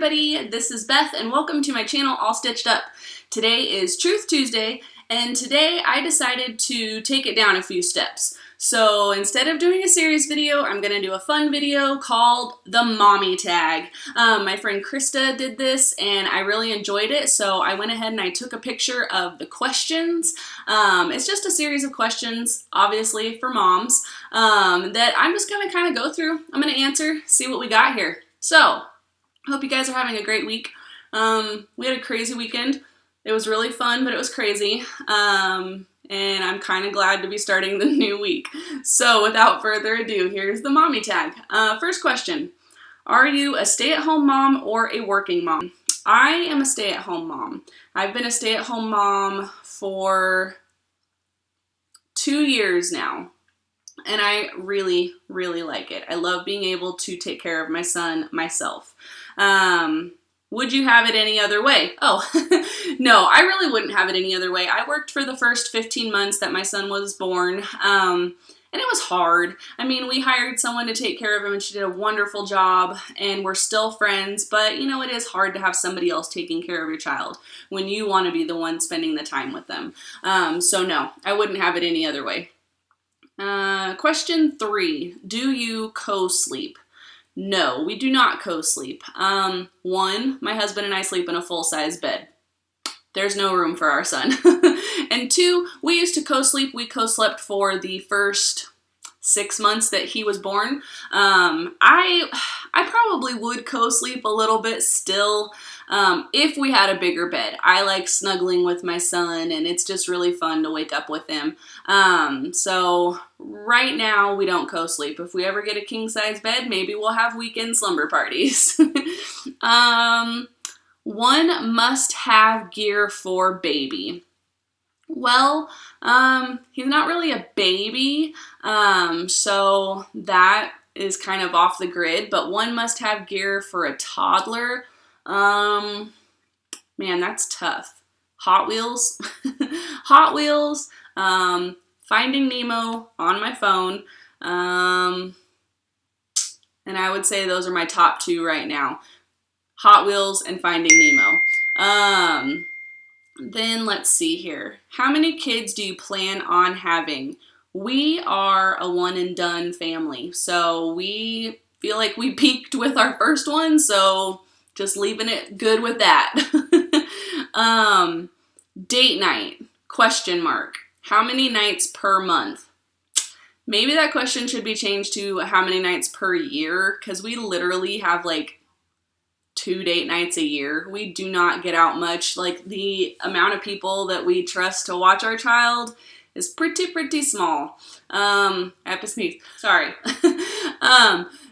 everybody, this is Beth and welcome to my channel All Stitched Up. Today is Truth Tuesday and today I decided to take it down a few steps. So instead of doing a serious video, I'm going to do a fun video called the Mommy Tag. My friend Krista did this and I really enjoyed it, so I went ahead and I took a picture of the questions. It's just a series of questions, obviously for moms, that I'm just going to kind of go through. I'm going to answer, see what we got here. So, hope you guys are having a great week. We had a crazy weekend. It was really fun, but it was crazy. And I'm kind of glad to be starting the new week. So without further ado, here's the Mommy Tag. First question, are you a stay-at-home mom or a working mom? I am a stay-at-home mom. I've been a stay-at-home mom for 2 years now. And I really, really like it. I love being able to take care of my son myself. Would you have it any other way? Oh, no, I really wouldn't have it any other way. I worked for the first 15 months that my son was born, and it was hard. I mean, we hired someone to take care of him, and she did a wonderful job, and we're still friends, but, you know, it is hard to have somebody else taking care of your child when you want to be the one spending the time with them. So no, I wouldn't have it any other way. Question 3, do you co-sleep? No, we do not co-sleep. One, my husband and I sleep in a full-size bed. There's no room for our son. And 2, we used to co-sleep. We co-slept for the first 6 months that he was born. I probably would co-sleep a little bit still if we had a bigger bed. I like snuggling with my son and it's just really fun to wake up with him. So right now we don't co-sleep. If we ever get a king-size bed, maybe we'll have weekend slumber parties. One must-have gear for baby. Well, he's not really a baby, so that is kind of off the grid, but one must-have gear for a toddler. Man, that's tough. Hot Wheels, Hot Wheels, Finding Nemo on my phone, and I would say those are my top 2 right now. Hot Wheels and Finding Nemo. Then let's see here. How many kids do you plan on having? We are a one and done family, so we feel like we peaked with our first one, so just leaving it good with that. Date night, question mark. How many nights per month? Maybe that question should be changed to how many nights per year, because we literally have like 2 date nights a year. We do not get out much. Like, the amount of people that we trust to watch our child is pretty small. I have to sneeze. Sorry.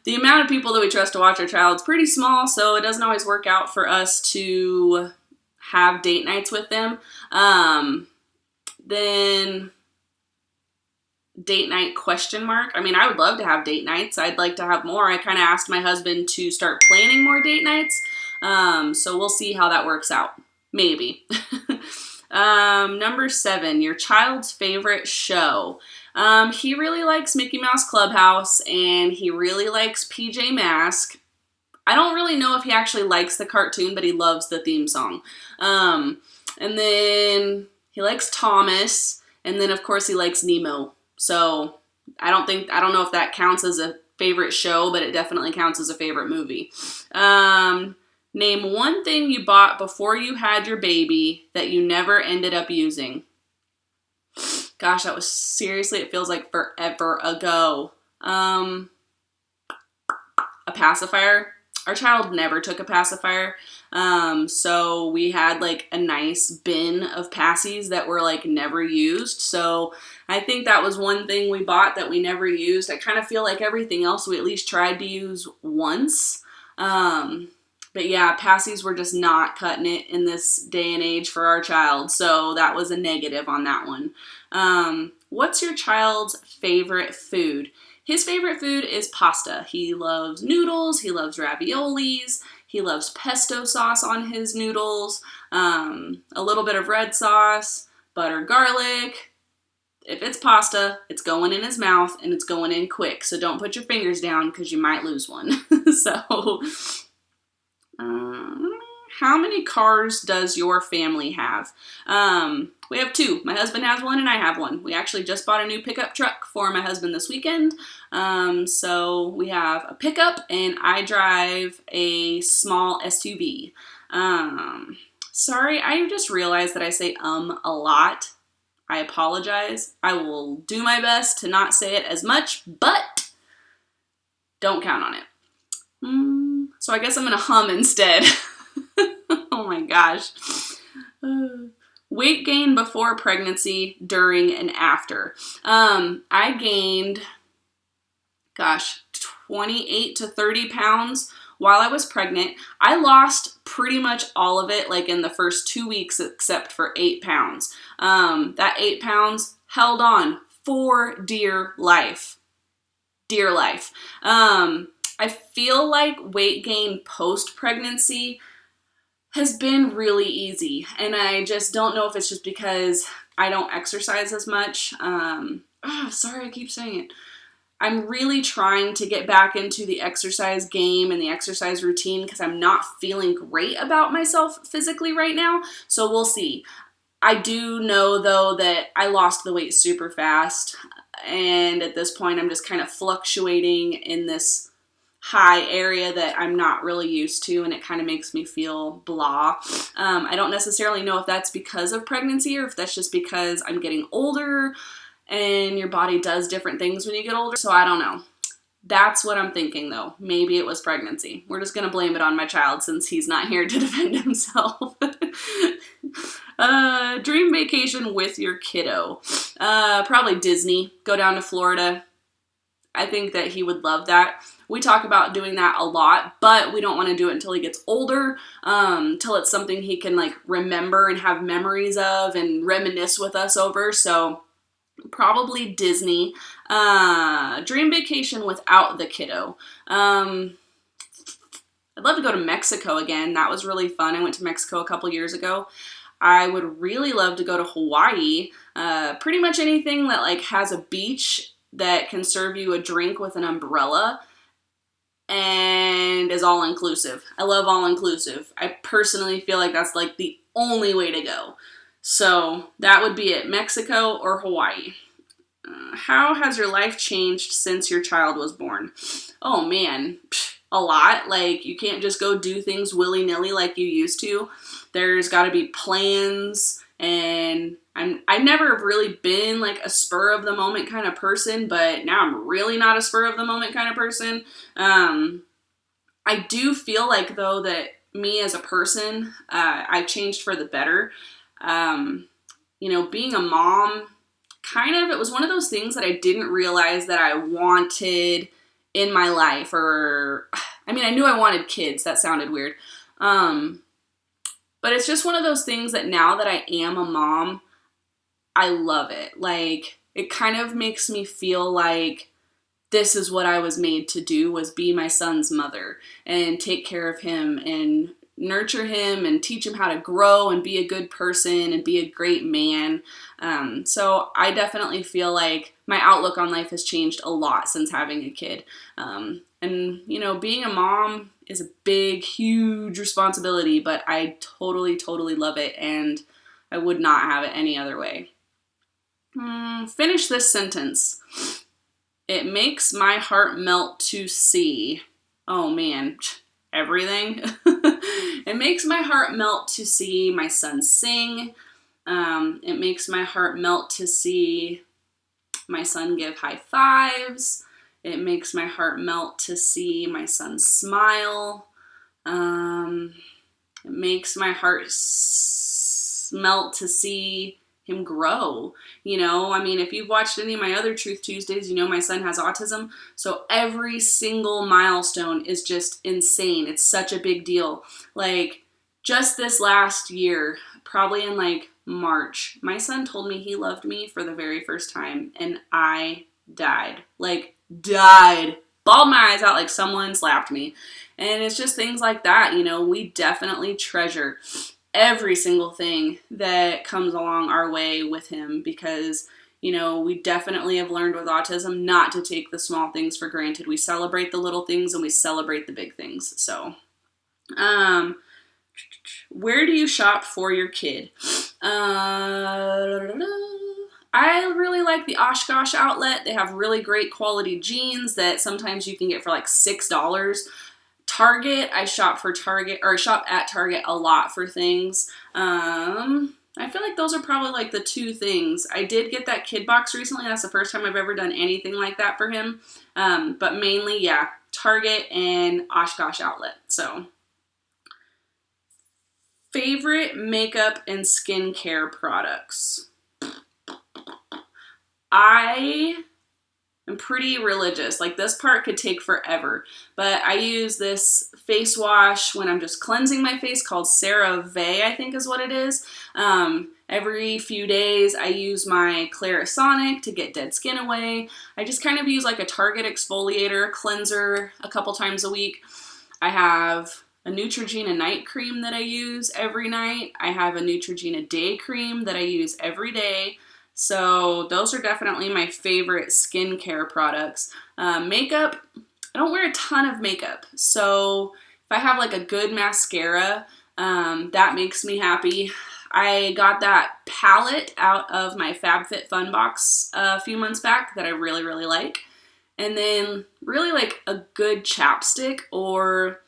The amount of people that we trust to watch our child is pretty small, so it doesn't always work out for us to have date nights with them. Then date night question mark. I mean, I would love to have date nights. I'd like to have more. I kind of asked my husband to start planning more date nights. So we'll see how that works out. Maybe. Number 7, your child's favorite show. He really likes Mickey Mouse Clubhouse and he really likes PJ Masks. I don't really know if he actually likes the cartoon, but he loves the theme song. And then he likes Thomas, and then of course he likes Nemo. So I don't know if that counts as a favorite show, but it definitely counts as a favorite movie. Name one thing you bought before you had your baby that you never ended up using. Gosh, that was seriously, it feels like forever ago. A pacifier. Our child never took a pacifier. So we had like a nice bin of passies that were like never used. So I think that was one thing we bought that we never used. I kind of feel like everything else we at least tried to use once. But yeah, passies were just not cutting it in this day and age for our child. So that was a negative on that one. What's your child's favorite food? His favorite food is pasta. He loves noodles, he loves raviolis, he loves pesto sauce on his noodles, a little bit of red sauce, butter, garlic. If it's pasta, it's going in his mouth and it's going in quick. So don't put your fingers down because you might lose one. So How many cars does your family have? We have 2. My husband has 1 and I have 1. We actually just bought a new pickup truck for my husband this weekend. So we have a pickup and I drive a small SUV. Sorry, I just realized that I say a lot. I apologize. I will do my best to not say it as much, but don't count on it. So I guess I'm gonna hum instead. Oh my gosh. Weight gain before pregnancy, during, and after. I gained, 28 to 30 pounds while I was pregnant. I lost pretty much all of it like in the first 2 weeks except for 8 pounds. That 8 pounds held on for dear life. Dear life. I feel like weight gain post-pregnancy has been really easy, and I just don't know if it's just because I don't exercise as much. Sorry, I keep saying it. I'm really trying to get back into the exercise game and the exercise routine because I'm not feeling great about myself physically right now, so we'll see. I do know, though, that I lost the weight super fast, and at this point I'm just kind of fluctuating in this high area that I'm not really used to, and it kind of makes me feel blah. I don't necessarily know if that's because of pregnancy or if that's just because I'm getting older and your body does different things when you get older, so I don't know. That's what I'm thinking, though. Maybe it was pregnancy. We're just going to blame it on my child since he's not here to defend himself. Dream vacation with your kiddo. Probably Disney. Go down to Florida. I think that he would love that. We talk about doing that a lot, but we don't want to do it until he gets older, till it's something he can like remember and have memories of and reminisce with us over. So probably Disney. Dream vacation without the kiddo. I'd love to go to Mexico again. That was really fun. I went to Mexico a couple years ago. I would really love to go to Hawaii. Pretty much anything that like has a beach that can serve you a drink with an umbrella and is all-inclusive. I love all-inclusive. I personally feel like that's like the only way to go. So that would be it, Mexico or Hawaii. How has your life changed since your child was born? Oh man, a lot. Like, you can't just go do things willy-nilly like you used to. There's got to be plans, and I've never really been like a spur of the moment kind of person, but now I'm really not a spur of the moment kind of person. I do feel like, though, that me as a person, I've changed for the better. Being a mom, it was one of those things that I didn't realize that I wanted in my life, I knew I wanted kids. That sounded weird. But it's just one of those things that now that I am a mom, I love it. Like, it kind of makes me feel like this is what I was made to do, was be my son's mother and take care of him and nurture him and teach him how to grow and be a good person and be a great man. So I definitely feel like my outlook on life has changed a lot since having a kid. Being a mom is a big, huge responsibility, but I totally, totally love it, and I would not have it any other way. Finish this sentence. It makes my heart melt to see. Oh man, everything. It makes my heart melt to see my son sing. It makes my heart melt to see my son give high fives. It makes my heart melt to see my son smile. It makes my heart melt to see him grow. If you've watched any of my other Truth Tuesdays, my son has autism. So every single milestone is just insane. It's such a big deal. Like, just this last year, probably in like March, my son told me he loved me for the very first time, and I died. Like, died. Bawled my eyes out like someone slapped me. And it's just things like that, we definitely treasure every single thing that comes along our way with him, because we definitely have learned with autism not to take the small things for granted. We celebrate the little things and we celebrate the big things. So Um, where do you shop for your kid? I really like the Oshkosh outlet. They have really great quality jeans that sometimes you can get for like $6. Target, I shop at Target a lot for things. I feel like those are probably like the two things. I did get that kid box recently. That's the first time I've ever done anything like that for him. But mainly, yeah, Target and Oshkosh outlet. So, favorite makeup and skincare products. I am pretty religious. Like, this part could take forever, but I use this face wash when I'm just cleansing my face called CeraVe, I think is what it is. Every few days I use my Clarisonic to get dead skin away. I just kind of use like a Target exfoliator cleanser a couple times a week. I have a Neutrogena night cream that I use every night. I have a Neutrogena day cream that I use every day. So those are definitely my favorite skincare products. Makeup, I don't wear a ton of makeup. So if I have like a good mascara, that makes me happy. I got that palette out of my FabFitFun box a few months back that I really, really like. And then really like a good chapstick, or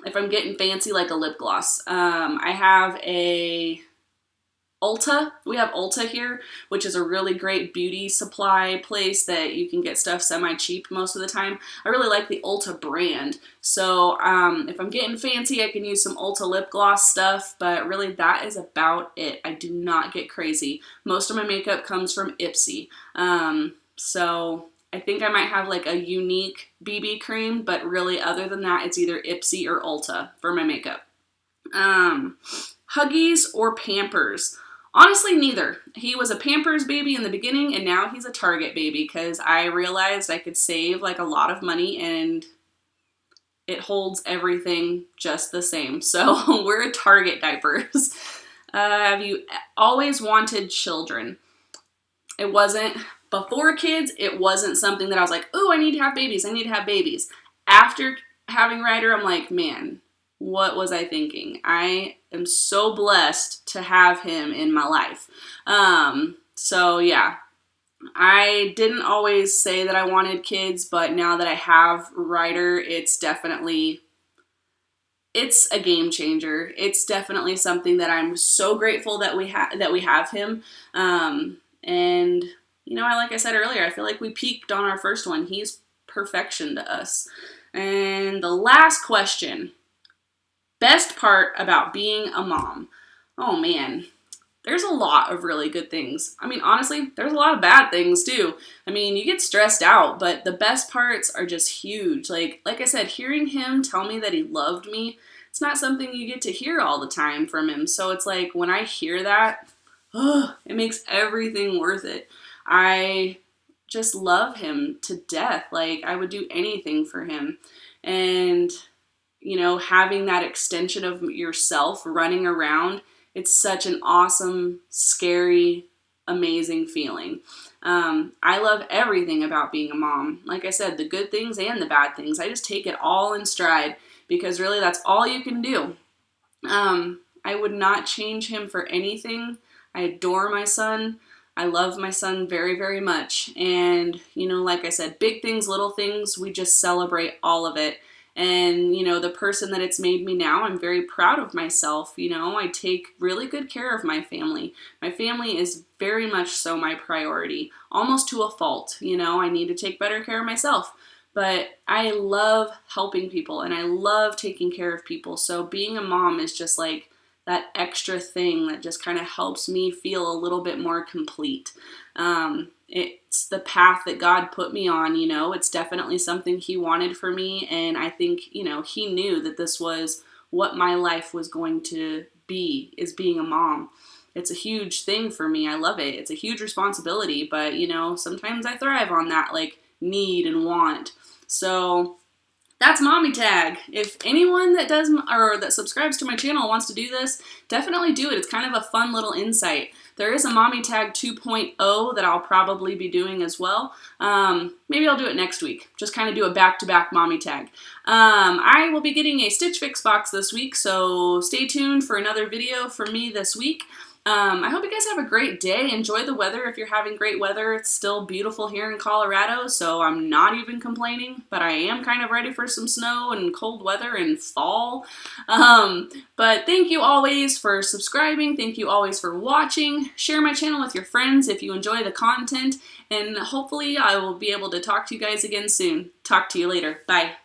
if I'm getting fancy, like a lip gloss. I have a Ulta. We have Ulta here, which is a really great beauty supply place that you can get stuff semi-cheap most of the time. I really like the Ulta brand. So if I'm getting fancy, I can use some Ulta lip gloss stuff, but really that is about it. I do not get crazy. Most of my makeup comes from Ipsy. So I think I might have like a unique BB cream, but really other than that, it's either Ipsy or Ulta for my makeup. Huggies or Pampers? Honestly, neither. He was a Pampers baby in the beginning, and now he's a Target baby because I realized I could save like a lot of money and it holds everything just the same. So we're a Target diapers. Have you always wanted children? It wasn't, before kids, it wasn't something that I was like, oh, I need to have babies. I need to have babies. After having Ryder, I'm like, man, what was I thinking? I am so blessed to have him in my life. So yeah, I didn't always say that I wanted kids, but now that I have Ryder, it's a game changer. It's definitely something that I'm so grateful that we have him. And you know, like I said earlier, I feel like we peaked on our first one. He's perfection to us. And the last question. Best part about being a mom. Oh man, there's a lot of really good things. I mean, honestly, there's a lot of bad things too. I mean, you get stressed out, but the best parts are just huge. Like I said, hearing him tell me that he loved me, it's not something you get to hear all the time from him. So it's like when I hear that, it makes everything worth it. I just love him to death. Like I would do anything for him. And you know, having that extension of yourself running around, it's such an awesome, scary, amazing feeling. I love everything about being a mom. Like I said, the good things and the bad things. I just take it all in stride because really that's all you can do. I would not change him for anything. I adore my son. I love my son very, very much. And, you know, like I said, big things, little things, we just celebrate all of it. And, you know, the person that it's made me now, I'm very proud of myself. You know, I take really good care of my family. My family is very much so my priority, almost to a fault. You know, I need to take better care of myself. But I love helping people and I love taking care of people. So being a mom is just like that extra thing that just kind of helps me feel a little bit more complete. It's the path that God put me on, you know, it's definitely something he wanted for me. And I think, you know, he knew that this was what my life was going to be, is being a mom. It's a huge thing for me. I love it. It's a huge responsibility, but you know, sometimes I thrive on that like need and want. So that's mommy tag. If anyone that does or that subscribes to my channel wants to do this, definitely do it. It's kind of a fun little insight. There is a mommy tag 2.0 that I'll probably be doing as well. Maybe I'll do it next week. Just kind of do a back-to-back mommy tag. I will be getting a Stitch Fix box this week, so stay tuned for another video from me this week. I hope you guys have a great day. Enjoy the weather if you're having great weather. It's still beautiful here in Colorado, so I'm not even complaining, but I am kind of ready for some snow and cold weather and fall. But thank you always for subscribing. Thank you always for watching. Share my channel with your friends if you enjoy the content, and hopefully I will be able to talk to you guys again soon. Talk to you later. Bye.